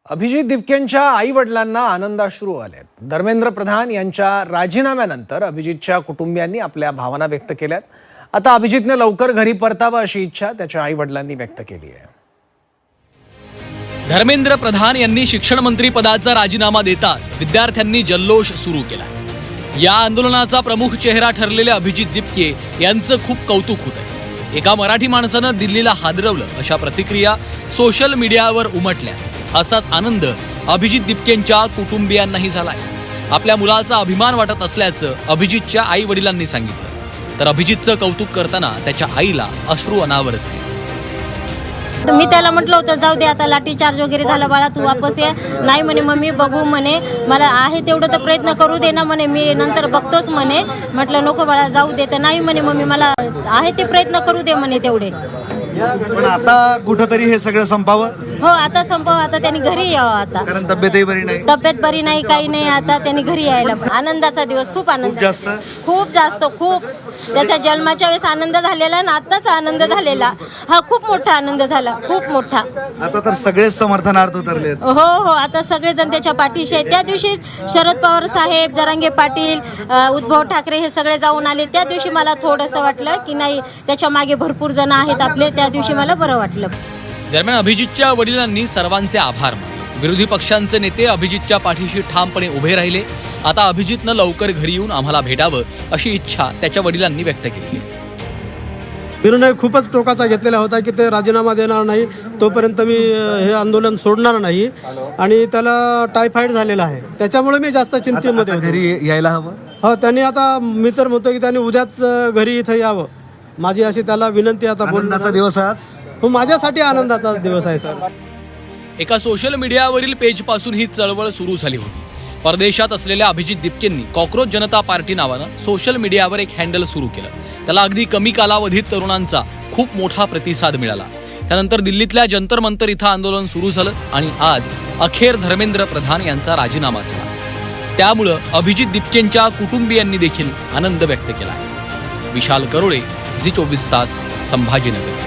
अभिजित दिपकेंच्या आई वडिलांना आनंदाश्रू आलेत। धर्मेंद्र प्रधान यांच्या राजीनाम्यानंतर अभिजितच्या कुटुंबियांनी आपल्या भावना व्यक्त केल्यात। आता अभिजितने लवकर घरी परतावं अशी इच्छा त्याच्या आई वडिलांनी व्यक्त केली आहे। धर्मेंद्र प्रधान यांनी शिक्षण मंत्री पदाचा राजीनामा देताच विद्यार्थ्यांनी जल्लोष सुरू केला। या आंदोलनाचा प्रमुख चेहरा ठरलेले अभिजित दिपके यांचं खूप कौतुक होत आहे। एका मराठी माणसानं दिल्लीला हादरवलं अशा प्रतिक्रिया सोशल मीडियावर उमटल्या। असाच आनंद अभिजित दिपकेंच्या कुटुंबियांनाही झालाय। आपल्या मुलाचा अभिमान वाटत असल्याचं अभिजितच्या आई वडिलांनी सांगितलं, तर अभिजितचं कौतुक करताना त्याच्या आईला अश्रू अनावर झाले। मी त्याला म्हटलं होतं जाऊ दे आता लाठीचार्ज वगैरे झाला बाळा तू वापस ये। नाही म्हणे मम्मी बघू म्हणे, मला आहे तेवढं तर प्रयत्न करू दे ना म्हणे, मी नंतर बघतोच म्हणे। म्हटलं नको बाळा जाऊ दे, तर नाही म्हणे मम्मी मला आहे ते प्रयत्न करू दे म्हणे तेवढे। पण आता कुठंतरी हे सगळं संपावं। हो आता संपव, आता त्यांनी घरी यावं आता, कारण तब्येतही बरी नाही। तब्येत बरी नाही काही नाही, आता त्यांनी घरी यायला। आनंदाचा दिवस, खूप आनंद, खूप जास्त, खूप त्याच्या जन्माच्या वेळेस आनंद झालेला ना आताच आनंद झालेला, हा खूप मोठा आनंद झाला, खूप मोठा। आता तर सगळेच समर्थनार्थ उतरले। हो हो आता सगळेजण त्याच्या पाठीशी आहेत। त्या दिवशी शरद पवार साहेब, जरांगे पाटील, उद्धव ठाकरे हे सगळे जाऊन आले। त्या दिवशी मला थोडंसं वाटलं की नाही त्याच्या मागे भरपूर जण आहेत आपले, त्या दिवशी मला बरं वाटलं। दरम्यान अभिजितच्या वडिलांनी सर्वांचे आभार मानले। विरोधी पक्षांचे नेते अभिजितच्या पाठीशी ठामपणे उभे राहिले। आता अभिजितनं लवकर घरी येऊन आम्हाला भेटावं अशी इच्छा त्याच्या वडिलांनी व्यक्त केली आहे। निर्णय खूपच टोकाचा घेतलेला होता की ते राजीनामा देणार नाही तोपर्यंत मी हे आंदोलन सोडणार नाही, आणि त्याला टायफॉइड झालेला आहे, त्याच्यामुळे मी जास्त चिंतेमध्ये होतो। घरी यायला हवं। हो त्यांनी आता मी तर म्हणतो की त्यांनी उद्याच घरी इथं यावं, माझी अशी त्याला विनंती। आता बोलण्याचा दिवस आज हो माझ्यासाठी आनंदाचा दिवस आहे सर। एका सोशल मीडियावरील पेजपासून ही चळवळ सुरू झाली होती। परदेशात असलेल्या अभिजित दिपकेंनी कॉक्रोच जनता पार्टी नावानं सोशल मीडियावर एक हँडल सुरू केलं। त्याला अगदी कमी कालावधीत तरुणांचा खूप मोठा प्रतिसाद मिळाला। त्यानंतर दिल्लीतल्या जंतर मंतर इथं आंदोलन सुरू झालं आणि आज अखेर धर्मेंद्र प्रधान यांचा राजीनामा झाला। त्यामुळं अभिजित दिपकेंच्या कुटुंबियांनी देखील आनंद व्यक्त केला। विशाल करोळे, झी 24 तास, संभाजीनगर।